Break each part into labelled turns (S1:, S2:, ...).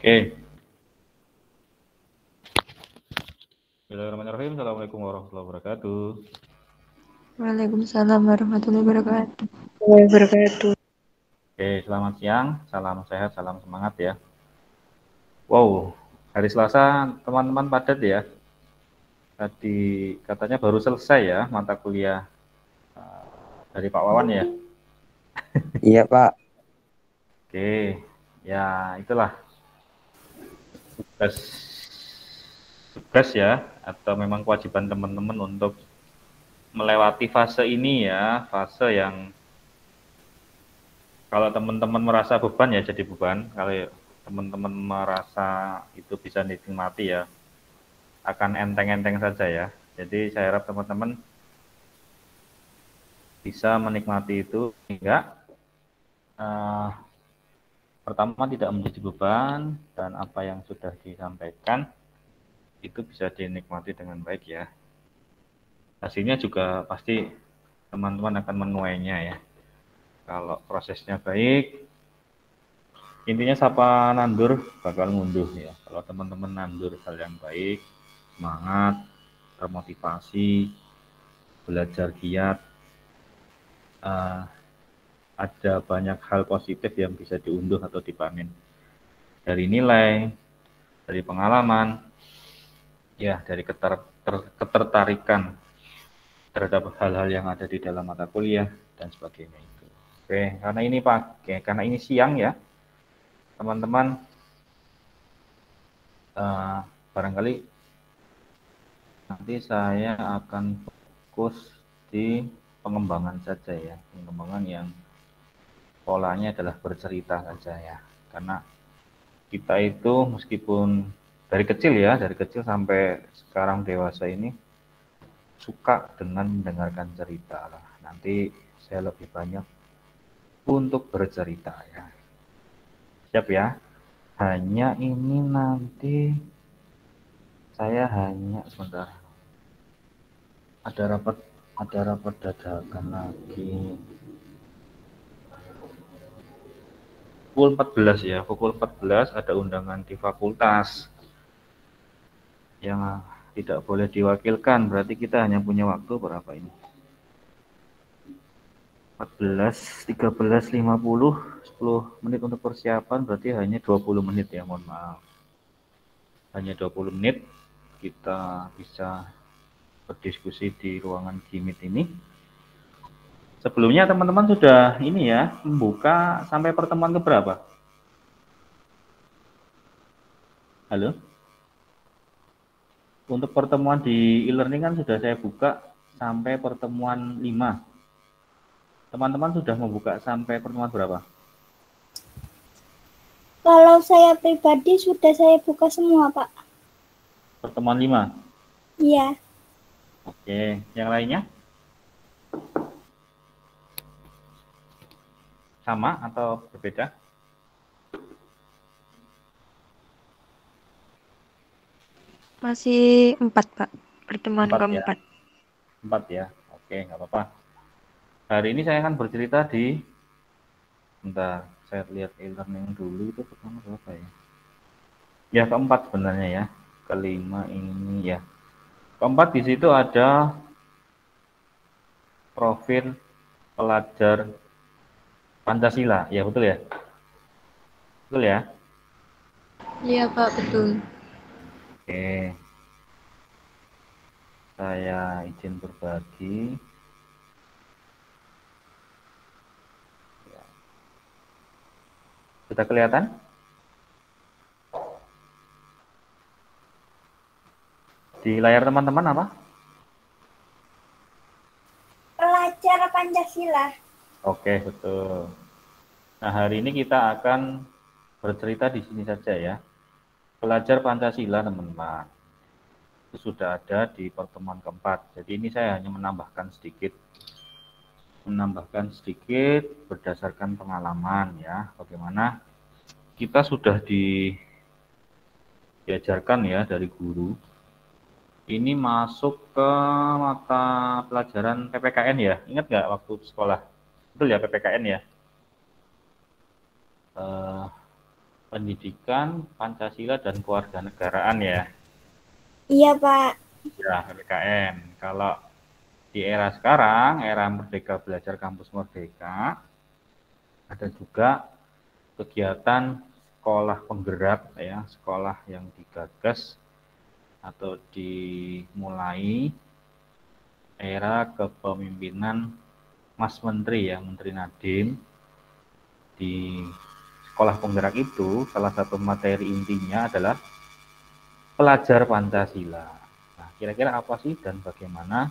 S1: Oke. Bismillahirrahmanirrahim. Assalamualaikum warahmatullahi wabarakatuh.
S2: Waalaikumsalam warahmatullahi wabarakatuh.
S1: Oke, selamat siang. Salam sehat, salam semangat ya. Wow, hari Selasa teman-teman padat ya. Tadi katanya baru selesai ya mata kuliah dari Pak Wawan ya.
S3: Iya, Pak.
S1: Oke, ya itulah tugas tugas ya, atau memang kewajiban teman-teman untuk melewati fase ini ya, fase yang kalau teman-teman merasa beban ya jadi beban, kalau teman-teman merasa itu bisa dinikmati ya, akan enteng-enteng saja ya. Jadi saya harap teman-teman bisa menikmati itu hingga pertama tidak menjadi beban dan apa yang sudah disampaikan itu bisa dinikmati dengan baik ya. Hasilnya juga pasti teman-teman akan menuainya ya. Kalau prosesnya baik, intinya siapa nandur bakal ngunduh ya. Kalau teman-teman nandur hal yang baik, semangat, termotivasi, belajar giat, ada banyak hal positif yang bisa diunduh atau dipanen. Dari nilai, dari pengalaman, ya dari ketertarikan terhadap hal-hal yang ada di dalam mata kuliah dan sebagainya itu. Oke, karena ini siang ya, teman-teman barangkali nanti saya akan fokus di pengembangan saja ya, pengembangan yang polanya adalah bercerita saja ya, karena kita itu meskipun dari kecil sampai sekarang dewasa ini suka dengan mendengarkan cerita lah. Nanti saya lebih banyak untuk bercerita ya. Siap ya? Hanya ini nanti saya hanya sebentar. Ada rapat dadakan lagi. Pukul 14 ya, pukul 14 ada undangan di fakultas yang tidak boleh diwakilkan, berarti kita hanya punya waktu berapa ini? 14, 13, 50, 10 menit untuk persiapan, berarti hanya 20 menit ya, mohon maaf. Hanya 20 menit kita bisa berdiskusi di ruangan Gmeet ini. Sebelumnya teman-teman sudah ini ya, membuka sampai pertemuan keberapa? Halo? Untuk pertemuan di e-learning kan sudah saya buka sampai pertemuan 5. Teman-teman sudah membuka sampai pertemuan berapa?
S4: Kalau saya pribadi sudah saya buka semua, Pak.
S1: Pertemuan 5?
S4: Iya.
S1: Oke, yang lainnya? Sama atau berbeda?
S2: Masih 4, Pak. Pertemuan
S1: 4 ya?
S2: keempat.
S1: 4 ya? Oke, nggak apa-apa. Hari ini saya akan bercerita di, bentar, saya lihat e-learning dulu, itu pertama berapa ya? Ya, keempat sebenarnya ya. Kelima ini ya. Keempat di situ ada profil pelajar Pancasila. Ya, betul ya? Betul ya?
S2: Iya, Pak, betul.
S1: Oke. Saya izin berbagi. Ya. Sudah kelihatan? Di layar teman-teman apa?
S4: Pelajar Pancasila.
S1: Oke, betul. Nah, hari ini kita akan bercerita di sini saja ya. Pelajar Pancasila, teman-teman. Itu sudah ada di pertemuan keempat. Jadi ini saya hanya menambahkan berdasarkan pengalaman ya. Bagaimana kita sudah diajarkan ya dari guru. Ini masuk ke mata pelajaran PPKN ya. Ingat nggak waktu sekolah? Betul ya PPKN ya? pendidikan, Pancasila, dan kewarganegaraan ya.
S4: Iya, Pak.
S1: Ya, PPKN. Kalau di era sekarang, era Merdeka Belajar Kampus Merdeka, ada juga kegiatan sekolah penggerak ya, sekolah yang digagas atau dimulai era kepemimpinan Mas Menteri ya, Menteri Nadiem. Di sekolah penggerak itu salah satu materi intinya adalah pelajar Pancasila. Nah, kira-kira apa sih dan bagaimana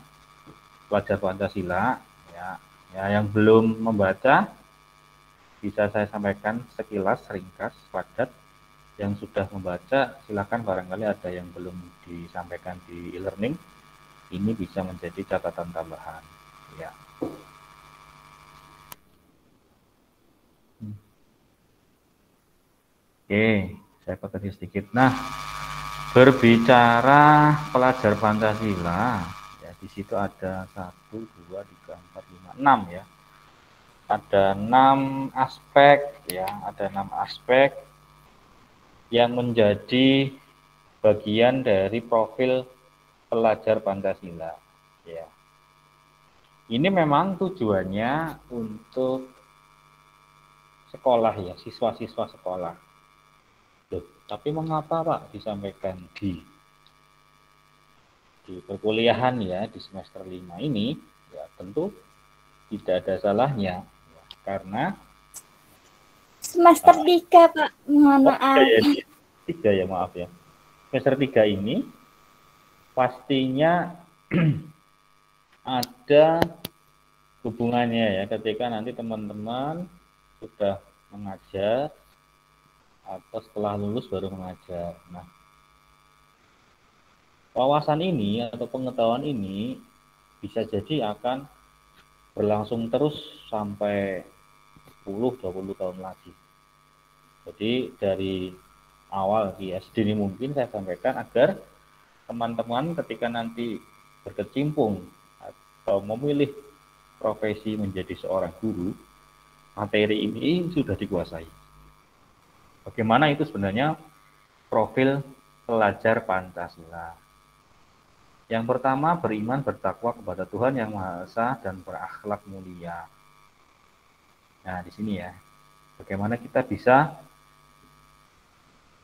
S1: pelajar Pancasila? Ya, ya yang belum membaca bisa saya sampaikan sekilas, ringkas, padat. Yang sudah membaca, silakan barangkali ada yang belum disampaikan di e-learning. Ini bisa menjadi catatan tambahan. Ya. Oke, saya pakai sedikit. Nah, berbicara pelajar Pancasila, ya di situ ada 1, 2, 3, 4, 5, 6 ya. Ada 6 aspek ya, ada 6 aspek yang menjadi bagian dari profil pelajar Pancasila ya. Ini memang tujuannya untuk sekolah ya, siswa-siswa sekolah. Loh, tapi mengapa Pak disampaikan di perkuliahan ya, di semester 5 ini? Ya tentu tidak ada salahnya ya, karena
S4: Semester 3, Pak. Mohon maaf.
S1: ya, 3 ya, maaf ya. Semester 3 ini pastinya ada hubungannya ya, ketika nanti teman-teman sudah mengajar atau setelah lulus baru mengajar. Nah, wawasan ini atau pengetahuan ini bisa jadi akan berlangsung terus sampai 10-20 tahun lagi. Jadi dari awal di SD ini mungkin saya sampaikan agar teman-teman ketika nanti berkecimpung atau memilih profesi menjadi seorang guru, materi ini sudah dikuasai. Bagaimana itu sebenarnya profil pelajar Pancasila? Yang pertama, beriman bertakwa kepada Tuhan Yang Maha Esa dan berakhlak mulia. Nah, di sini ya, bagaimana kita bisa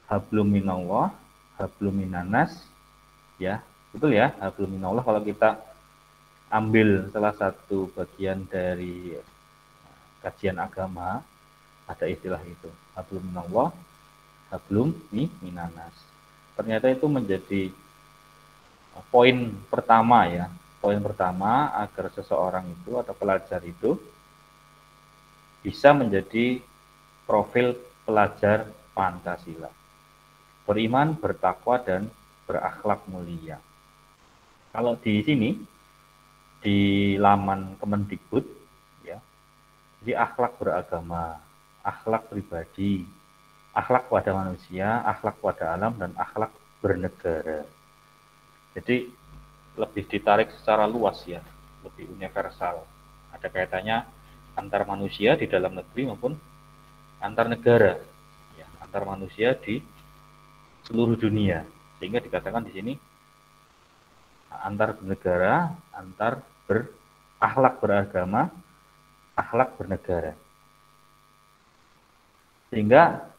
S1: hablum minallah, hablum minanas, ya, betul ya, hablum minallah kalau kita ambil salah satu bagian dari kajian agama, ada istilah itu, hablum minallah, hablum minanas. Ternyata itu menjadi poin pertama ya, poin pertama agar seseorang itu atau pelajar itu bisa menjadi profil pelajar Pancasila. Beriman, bertakwa, dan berakhlak mulia. Kalau di sini, di laman Kemendikbud, ya, jadi akhlak beragama, akhlak pribadi, akhlak pada manusia, akhlak pada alam, dan akhlak bernegara. Jadi lebih ditarik secara luas ya, lebih universal. Ada kaitannya antar manusia di dalam negeri maupun antar negara, ya, antar manusia di seluruh dunia. Sehingga dikatakan di sini antar bernegara, antar berakhlak beragama, akhlak bernegara. Sehingga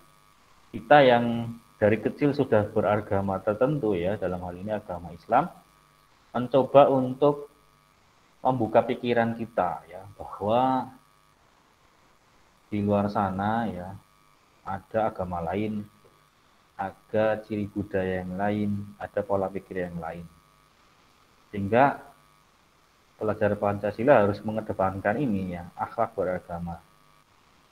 S1: kita yang dari kecil sudah beragama tertentu ya, dalam hal ini agama Islam, mencoba untuk membuka pikiran kita ya, bahwa di luar sana ya ada agama lain, ada ciri budaya yang lain, ada pola pikir yang lain. Sehingga pelajar Pancasila harus mengedepankan ini ya, akhlak beragama.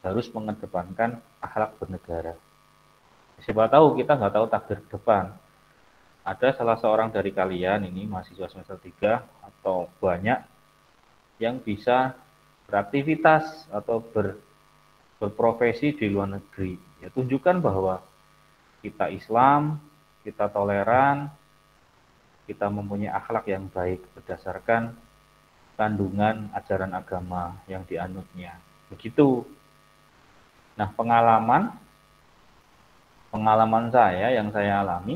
S1: Harus mengedepankan akhlak bernegara. Siapa tahu kita nggak tahu takdir ke depan. Ada salah seorang dari kalian ini mahasiswa semester 3 atau banyak yang bisa beraktivitas atau berprofesi di luar negeri. Ya, tunjukkan bahwa kita Islam, kita toleran, kita mempunyai akhlak yang baik berdasarkan kandungan ajaran agama yang dianutnya. Begitu. Nah, pengalaman pengalaman saya yang saya alami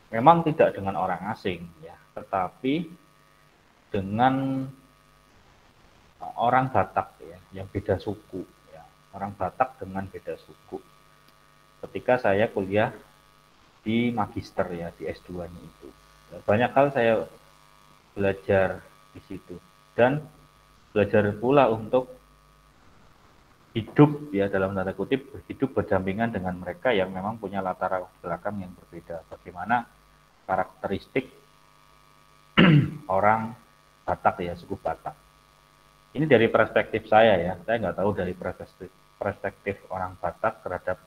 S1: memang tidak dengan orang asing ya, tetapi dengan orang Batak ya, yang beda suku ya. Orang Batak dengan beda suku. Ketika saya kuliah di magister ya, di S2-nya itu. Banyak hal saya belajar di situ dan belajar pula untuk hidup ya, dalam tanda kutip hidup berdampingan dengan mereka yang memang punya latar belakang yang berbeda. Bagaimana karakteristik orang Batak ya, suku Batak. Ini dari perspektif saya ya, saya nggak tahu dari perspektif orang Batak terhadap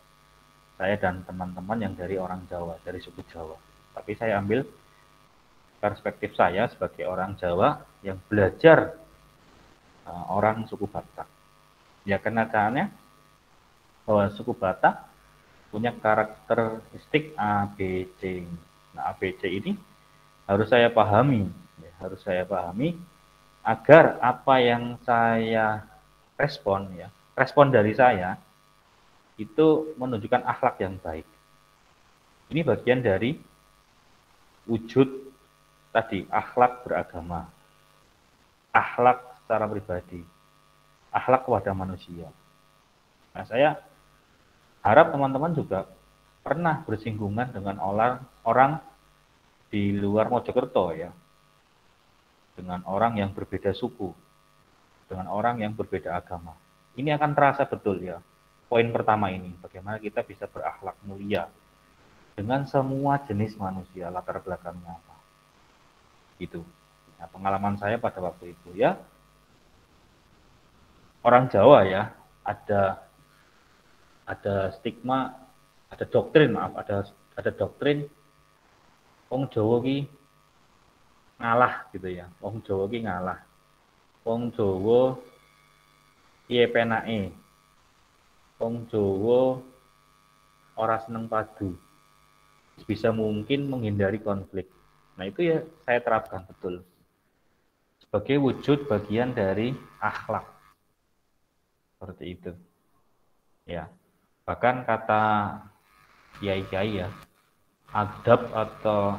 S1: saya dan teman-teman yang dari orang Jawa, dari suku Jawa. Tapi saya ambil perspektif saya sebagai orang Jawa yang belajar orang suku Batak. Ya, kenyataannya bahwa suku Batak punya karakteristik A, B, C. Nah, A, B, C ini harus saya pahami, ya, harus saya pahami agar apa yang saya respon, ya, respon dari saya itu menunjukkan akhlak yang baik. Ini bagian dari wujud tadi, akhlak beragama, akhlak secara pribadi, akhlak kepada manusia. Nah, saya harap teman-teman juga pernah bersinggungan dengan orang di luar Mojokerto ya, dengan orang yang berbeda suku, dengan orang yang berbeda agama. Ini akan terasa betul ya. Poin pertama ini, bagaimana kita bisa berakhlak mulia dengan semua jenis manusia, latar belakangnya apa. Gitu. Nah, pengalaman saya pada waktu itu ya, orang Jawa ya, ada stigma, ada doktrin, maaf, ada doktrin wong Jawa ki ngalah gitu ya. Wong Jawa ki ngalah. Wong Jawa piye penake. Wong Jawa ora seneng padu. Bisa mungkin menghindari konflik. Nah, itu ya saya terapkan betul. Sebagai wujud bagian dari akhlak. Seperti itu. Ya. Bahkan kata kiai-kiai ya, adab atau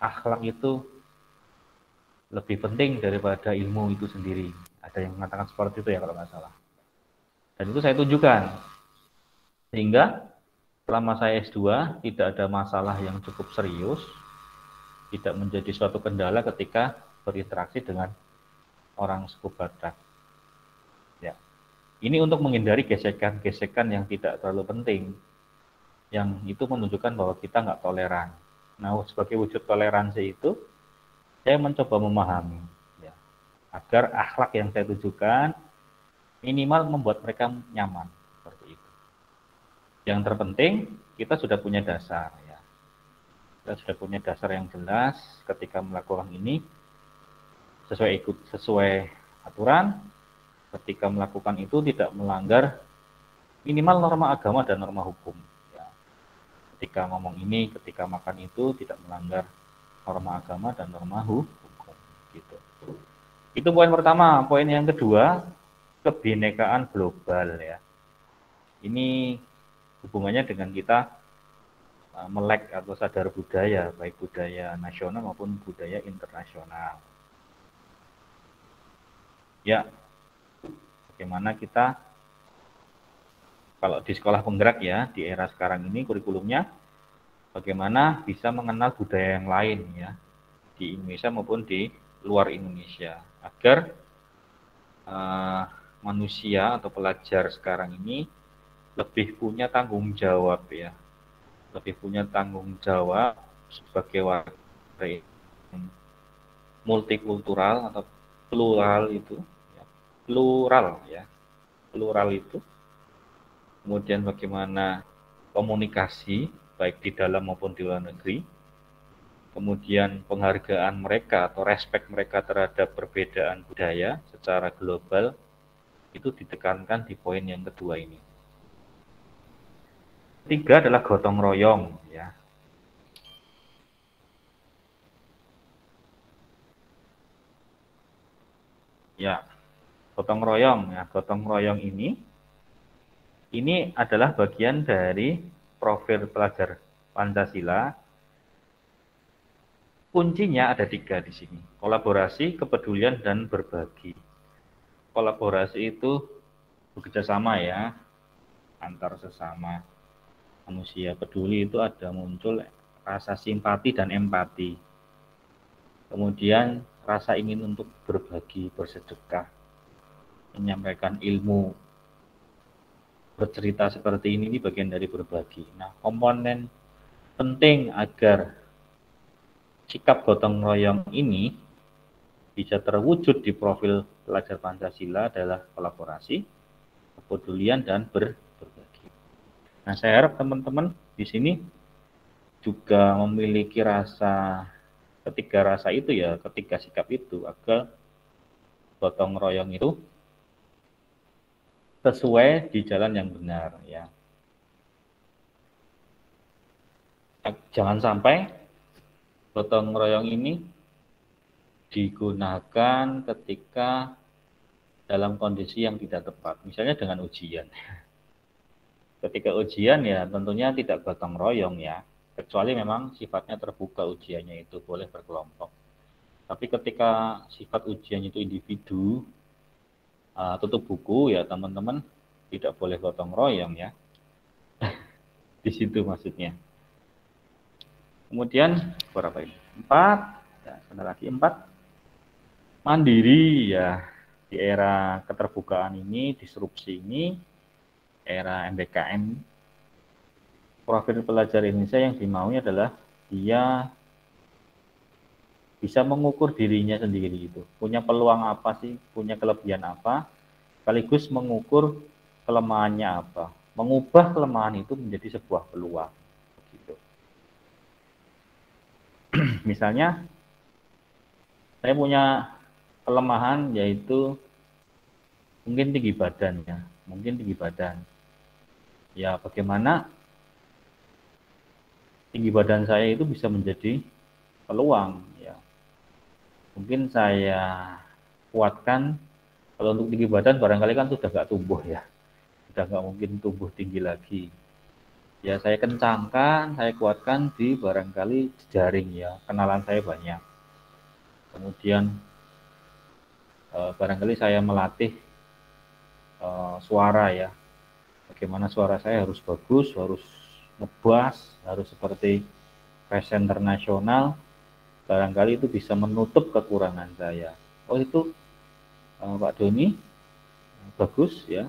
S1: akhlak itu lebih penting daripada ilmu itu sendiri. Ada yang mengatakan seperti itu ya kalau nggak salah. Dan itu saya tunjukkan. Sehingga selama saya S2 tidak ada masalah yang cukup serius, tidak menjadi suatu kendala ketika berinteraksi dengan orang suku Batak. Ya. Ini untuk menghindari gesekan-gesekan yang tidak terlalu penting, yang itu menunjukkan bahwa kita nggak toleran. Nah, sebagai wujud toleransi itu, saya mencoba memahami, ya, agar akhlak yang saya tunjukkan minimal membuat mereka nyaman, seperti itu. Yang terpenting kita sudah punya dasar, ya. Kita sudah punya dasar yang jelas ketika melakukan ini sesuai aturan. Ketika melakukan itu tidak melanggar minimal norma agama dan norma hukum. Ya. Ketika ngomong ini, ketika makan itu tidak melanggar norma agama dan norma hukum. Gitu. Itu poin pertama. Poin yang kedua, kebinekaan global ya. Ini hubungannya dengan kita melek atau sadar budaya, baik budaya nasional maupun budaya internasional. Ya, bagaimana kita kalau di sekolah penggerak ya, di era sekarang ini kurikulumnya bagaimana bisa mengenal budaya yang lain ya, di Indonesia maupun di luar Indonesia, agar manusia atau pelajar sekarang ini lebih punya tanggung jawab ya, lebih punya tanggung jawab sebagai warga yang multikultural atau plural itu, ya, plural itu, kemudian bagaimana komunikasi baik di dalam maupun di luar negeri, kemudian penghargaan mereka atau respek mereka terhadap perbedaan budaya secara global itu ditekankan di poin yang kedua ini. Ketiga adalah gotong royong ya. Ya, gotong royong ya. Gotong royong ini Ini adalah bagian dari profil pelajar Pancasila. Kuncinya ada 3 di sini. Kolaborasi, kepedulian, dan berbagi. Kolaborasi itu bekerjasama ya, antar sesama manusia. Peduli itu ada muncul rasa simpati dan empati. Kemudian rasa ingin untuk berbagi, bersedekah, menyampaikan ilmu, bercerita seperti ini bagian dari berbagi. Nah, komponen penting agar sikap gotong royong ini bisa terwujud di profil pelajar Pancasila adalah kolaborasi, kepedulian, dan berbagi. Nah, saya harap teman-teman di sini juga memiliki ketiga rasa itu ya, ketiga sikap itu, agar gotong royong itu sesuai di jalan yang benar ya. Jangan sampai gotong royong ini digunakan ketika dalam kondisi yang tidak tepat, misalnya dengan ujian. Ketika ujian ya tentunya tidak gotong royong ya, kecuali memang sifatnya terbuka ujiannya itu boleh berkelompok. Tapi ketika sifat ujian itu individu, tutup buku ya teman-teman, tidak boleh gotong royong ya. Di situ maksudnya. Kemudian berapa ini? 4, ya, sebentar lagi 4. Mandiri ya, di era keterbukaan ini, disrupsi ini, era MBKM, profil pelajar Indonesia yang dimaunya adalah dia bisa mengukur dirinya sendiri itu, punya peluang apa sih, punya kelebihan apa, sekaligus mengukur kelemahannya apa, mengubah kelemahan itu menjadi sebuah peluang. Gitu. Misalnya, saya punya kelemahan yaitu mungkin tinggi badan ya, mungkin tinggi badan. Ya, bagaimana tinggi badan saya itu bisa menjadi peluang ya. Mungkin saya kuatkan, kalau untuk tinggi badan barangkali kan sudah nggak tumbuh ya, sudah nggak mungkin tumbuh tinggi lagi. Ya saya kencangkan, saya kuatkan di barangkali jejaring ya, kenalan saya banyak. Kemudian barangkali saya melatih suara ya, bagaimana suara saya harus bagus, harus ngebas, harus seperti presenter nasional, barangkali itu bisa menutup kekurangan saya. Oh itu Pak Doni bagus ya,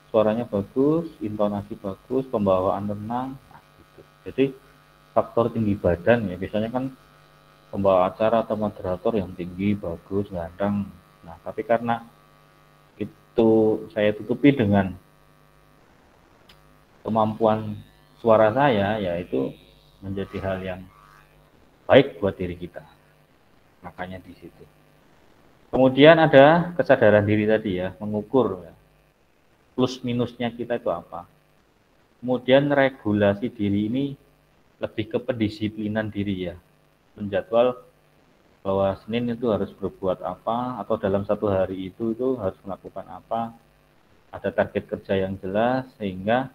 S1: suaranya bagus, intonasi bagus, pembawaan tenang. Nah, gitu. Jadi faktor tinggi badan ya, biasanya kan pembawa acara atau moderator yang tinggi, bagus, ganteng. Nah, tapi karena itu saya tutupi dengan kemampuan suara saya, yaitu menjadi hal yang baik buat diri kita. Makanya di situ. Kemudian ada kesadaran diri tadi ya, mengukur ya, plus minusnya kita itu apa. Kemudian regulasi diri ini lebih ke pendisiplinan diri ya, menjadwal bahwa Senin itu harus berbuat apa, atau dalam satu hari itu harus melakukan apa, ada target kerja yang jelas, sehingga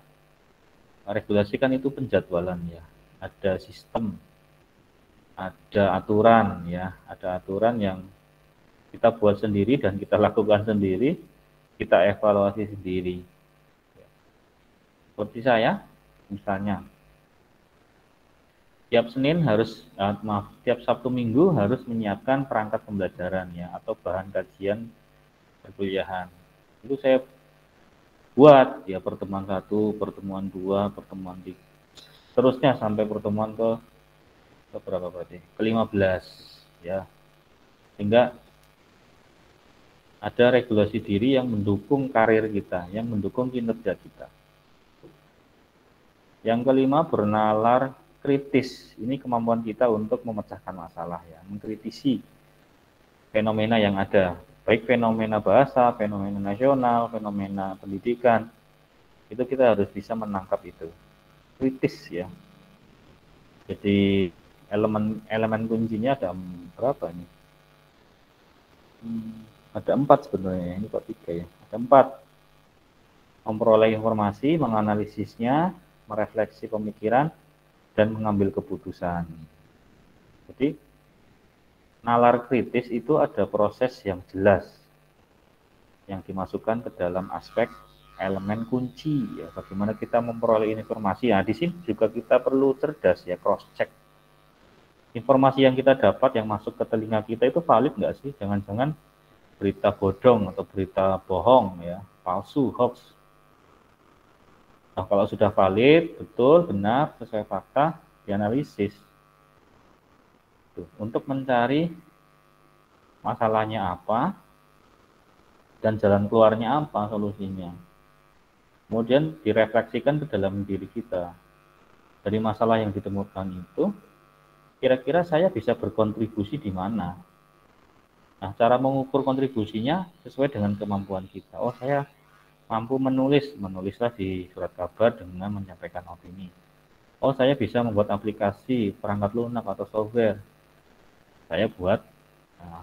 S1: regulasi kan itu penjadwalan ya, ada sistem, ada aturan ya, ada aturan yang kita buat sendiri dan kita lakukan sendiri, kita evaluasi sendiri. Seperti saya, misalnya, tiap Senin harus, tiap Sabtu Minggu harus menyiapkan perangkat pembelajaran ya, atau bahan kajian perkuliahan. Itu saya buat ya, pertemuan 1, pertemuan 2, pertemuan 3, terusnya sampai pertemuan ke berapa berarti? Ke-15 ya. Sehingga ada regulasi diri yang mendukung karir kita, yang mendukung kinerja kita. Yang kelima, bernalar kritis. Ini kemampuan kita untuk memecahkan masalah ya, mengkritisi fenomena yang ada, baik fenomena bahasa, fenomena nasional, fenomena pendidikan. Itu kita harus bisa menangkap itu. Kritis ya. Jadi elemen kuncinya ada berapa nih? Ada 4 sebenarnya, ini kok 3 ya. Ada 4. memperoleh informasi, menganalisisnya, merefleksi pemikiran, dan mengambil keputusan. Jadi, nalar kritis itu ada proses yang jelas yang dimasukkan ke dalam aspek elemen kunci ya, bagaimana kita memperoleh informasi. Nah, di sini juga kita perlu cerdas ya, cross check. Informasi yang kita dapat yang masuk ke telinga kita itu valid nggak sih? Jangan-jangan berita bodong atau berita bohong ya, palsu, hoax. Nah, kalau sudah valid, betul, benar, sesuai fakta, dianalisis. Tuh, untuk mencari masalahnya apa dan jalan keluarnya apa, solusinya. Kemudian direfleksikan ke dalam diri kita. Dari masalah yang ditemukan itu, kira-kira saya bisa berkontribusi di mana? Nah, cara mengukur kontribusinya sesuai dengan kemampuan kita. Oh, saya mampu menulislah di surat kabar dengan menyampaikan opini. Oh, saya bisa membuat aplikasi, perangkat lunak atau software. Saya buat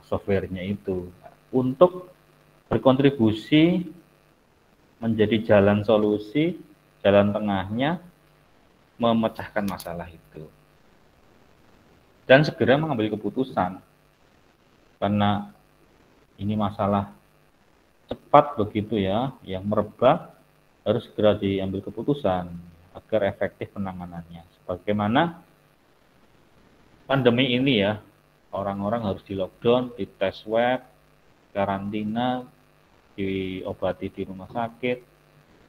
S1: softwarenya itu. Untuk berkontribusi menjadi jalan solusi, jalan tengahnya, memecahkan masalah itu. Dan segera mengambil keputusan. Karena ini masalah cepat begitu ya, yang merebak, harus segera diambil keputusan agar efektif penanganannya. Sebagaimana pandemi ini ya, orang-orang harus di lockdown, di tes swab, karantina, diobati di rumah sakit,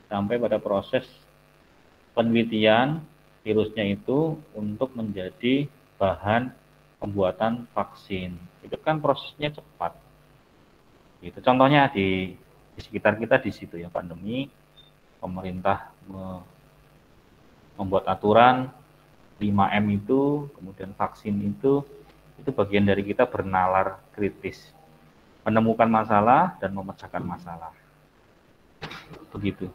S1: sampai pada proses penelitian virusnya itu untuk menjadi bahan pembuatan vaksin. Itu kan prosesnya cepat. Itu contohnya di sekitar kita di situ ya, pandemi, pemerintah membuat aturan 5M itu, kemudian vaksin itu bagian dari kita bernalar kritis, menemukan masalah dan memecahkan masalah. Begitu.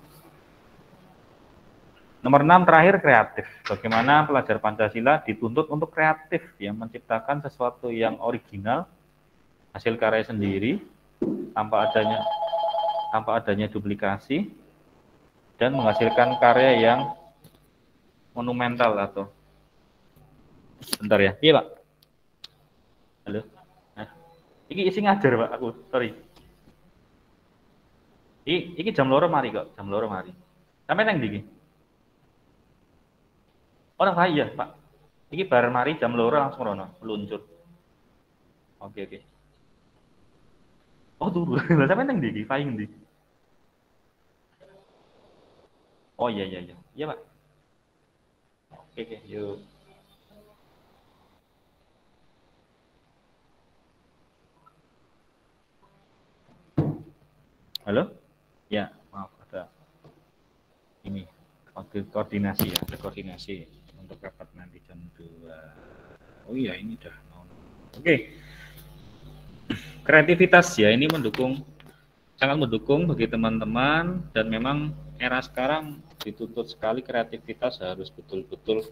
S1: Nomor 6 terakhir, kreatif. Bagaimana pelajar Pancasila dituntut untuk kreatif, yang menciptakan sesuatu yang original, hasil karya sendiri, tanpa adanya duplikasi, dan menghasilkan karya yang monumental atau bentar ya, iya Pak. Halo. Nah, ini isi ngajar Pak aku, sorry. Iki jam loro mari kok, jam loro mari. Sampai nang ndi? Orang kaya Pak. Iki bar mari jam loro langsung rono, meluncur. Oke. Oh turu. Lah sampai nang ndi? Paing ndi? Oh iya. Iya Pak. Oke, yuk. Halo? Ya, maaf ada ini koordinasi ya, ada koordinasi untuk rapat nanti jam 2. Oh iya, ini udah mau. Oke. Kreativitas ya, ini sangat mendukung bagi teman-teman, dan memang era sekarang dituntut sekali kreativitas harus betul-betul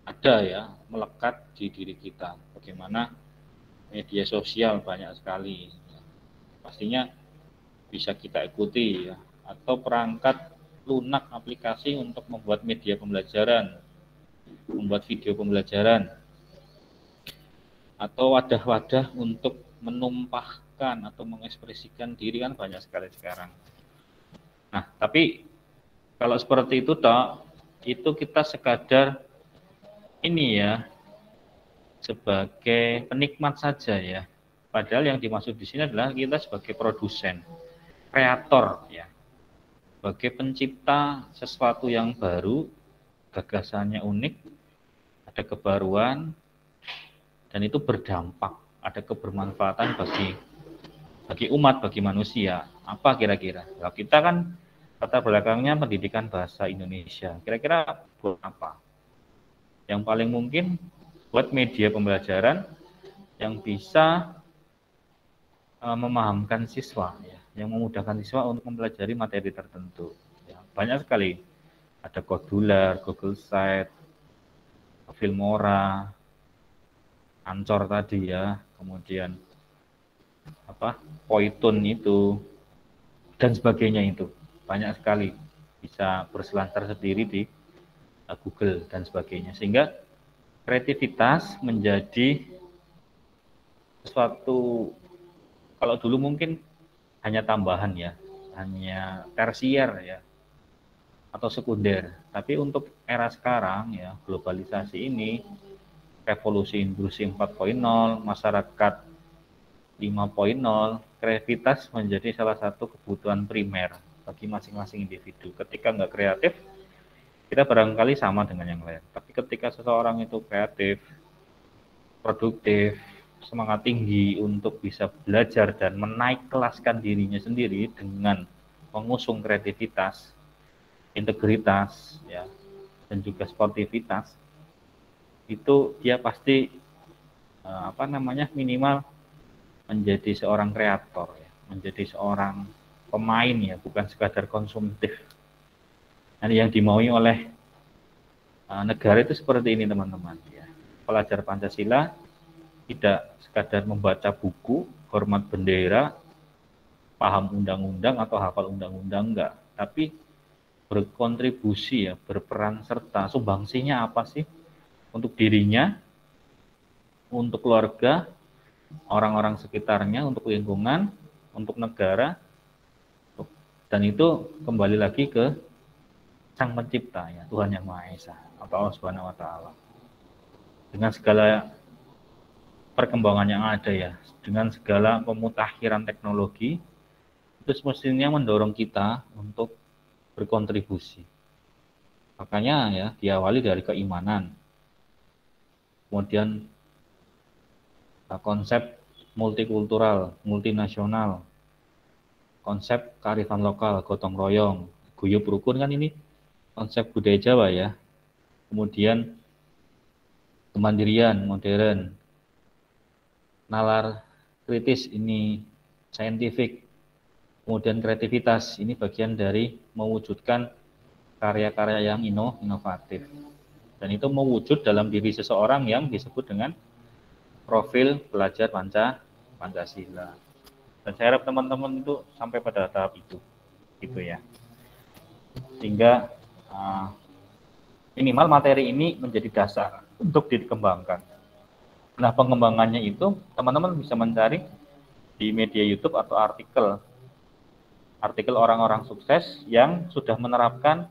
S1: ada ya, melekat di diri kita. Bagaimana media sosial banyak sekali. Pastinya bisa kita ikuti ya, atau perangkat lunak aplikasi untuk membuat media pembelajaran, membuat video pembelajaran, atau wadah-wadah untuk menumpahkan atau mengekspresikan diri kan banyak sekali sekarang. Nah, tapi kalau seperti itu toh, itu kita sekadar ini ya, sebagai penikmat saja ya. Padahal yang dimaksud di sini adalah kita sebagai produsen, kreator ya, sebagai pencipta sesuatu yang baru, gagasannya unik, ada kebaruan, dan itu berdampak, ada kebermanfaatan bagi umat, bagi manusia. Apa kira-kira? Kalau kita kan latar belakangnya pendidikan bahasa Indonesia, kira-kira buat apa? Yang paling mungkin buat media pembelajaran yang bisa memahamkan siswa ya, yang memudahkan siswa untuk mempelajari materi tertentu ya, banyak sekali, ada Kodular, Google Site, Filmora, Ancor tadi ya, kemudian Poitun itu dan sebagainya itu. banyak sekali, bisa berselancar sendiri di Google dan sebagainya, sehingga kreativitas menjadi sesuatu, kalau dulu mungkin hanya tambahan ya, hanya tersier ya, atau sekunder. Tapi untuk era sekarang ya, globalisasi ini, revolusi industri 4.0, masyarakat 5.0, kreativitas menjadi salah satu kebutuhan primer bagi masing-masing individu. Ketika nggak kreatif, kita barangkali sama dengan yang lain. Tapi ketika seseorang itu kreatif, produktif, semangat tinggi untuk bisa belajar dan menaik kelaskan dirinya sendiri dengan mengusung kreativitas, integritas, ya, dan juga sportivitas, itu dia pasti minimal menjadi seorang kreator, ya, menjadi seorang pemain ya, bukan sekadar konsumtif. Nah, yang dimaui oleh negara itu seperti ini teman-teman. Ya. Pelajar Pancasila tidak sekadar membaca buku, hormat bendera, paham undang-undang atau hafal undang-undang, enggak, tapi berkontribusi ya, berperan serta, sumbangsinya apa sih untuk dirinya, untuk keluarga, orang-orang sekitarnya, untuk lingkungan, untuk negara, dan itu kembali lagi ke Sang Pencipta ya, Tuhan Yang Maha Esa atau Allah Subhanahu wa taala. Dengan segala perkembangan yang ada ya, dengan segala pemutakhiran teknologi, itu semestinya mendorong kita untuk berkontribusi. Makanya ya, diawali dari keimanan. Kemudian konsep multikultural, multinasional, konsep kearifan lokal, gotong royong, guyub rukun, kan ini konsep budaya Jawa ya. Kemudian kemandirian modern, nalar kritis, ini saintifik, kemudian kreativitas, ini bagian dari mewujudkan karya-karya yang inovatif. Dan itu mewujud dalam diri seseorang yang disebut dengan profil pelajar Pancasila. Dan saya harap teman-teman itu sampai pada tahap itu, gitu ya. Sehingga minimal materi ini menjadi dasar untuk dikembangkan. Nah, pengembangannya itu teman-teman bisa mencari di media YouTube atau artikel orang-orang sukses yang sudah menerapkan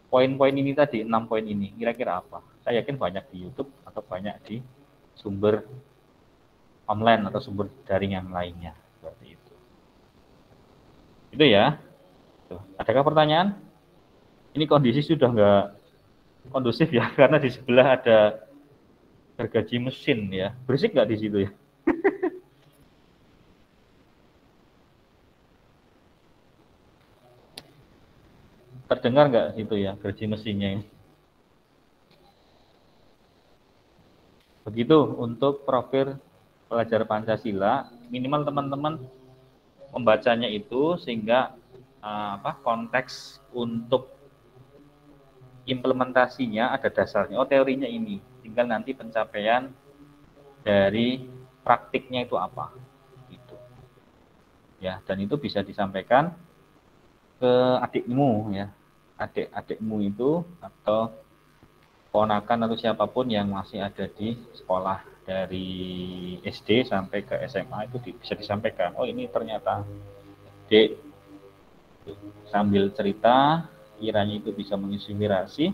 S1: poin-poin ini tadi, 6 poin ini. Kira-kira apa? Saya yakin banyak di YouTube atau banyak di sumber online atau sumber daring yang lainnya, seperti itu. Itu ya. Tuh. Adakah pertanyaan? Ini kondisi sudah nggak kondusif ya, karena di sebelah ada gergaji mesin ya. Berisik nggak di situ ya? Terdengar nggak itu ya, gergaji mesinnya ini? Begitu untuk profil pelajar Pancasila, minimal teman-teman membacanya itu sehingga konteks untuk implementasinya ada dasarnya. Oh, teorinya ini, tinggal nanti pencapaian dari praktiknya itu apa, gitu. Ya, dan itu bisa disampaikan ke adikmu ya, adik-adikmu itu atau ponakan atau siapapun yang masih ada di sekolah dari SD sampai ke SMA, itu bisa disampaikan. Oh, ini ternyata Dek, sambil cerita, kiranya itu bisa menginspirasi.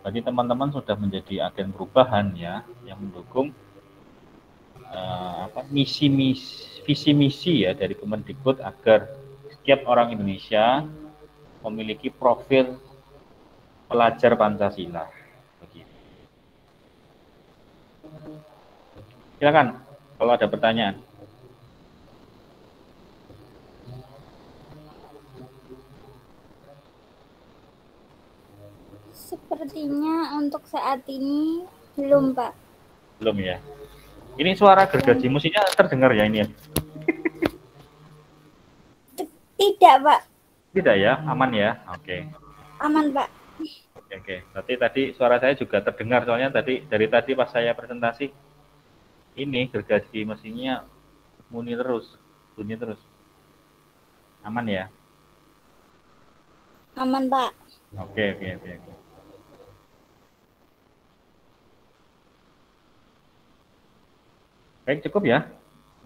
S1: Berarti teman-teman sudah menjadi agen perubahan ya, yang mendukung visi misi ya dari Kemendikbud agar setiap orang Indonesia memiliki profil pelajar Pancasila. Begitu. Silakan kalau ada pertanyaan.
S4: Sepertinya untuk saat ini belum, Pak.
S1: Belum ya. Ini suara gergaji mesinnya terdengar ya ini ya?
S4: Tidak, Pak.
S1: Tidak ya, aman ya? Oke.
S4: Aman, Pak.
S1: Oke. Berarti tadi suara saya juga terdengar, soalnya dari tadi pas saya presentasi, ini gergaji mesinnya bunyi terus. Aman ya?
S4: Aman, Pak.
S1: Oke. Baik, cukup ya.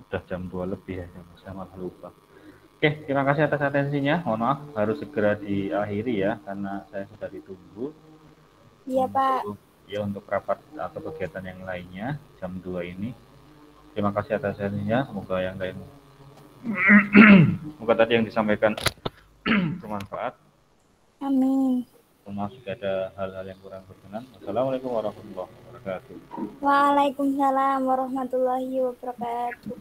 S1: Udah jam 2 lebih ya, saya malah lupa. Oke, terima kasih atas atensinya. Mohon maaf harus segera diakhiri ya, karena saya sudah ditunggu.
S4: Iya, Pak.
S1: Ya, untuk rapat atau kegiatan yang lainnya, jam 2 ini. Terima kasih atas atensinya. Semoga yang lain, semoga tadi yang disampaikan bermanfaat.
S4: Amin.
S1: Mohon maaf jika ada hal-hal yang kurang berkenan. Wassalamualaikum warahmatullahi wabarakatuh.
S4: Waalaikumsalam warahmatullahi wabarakatuh.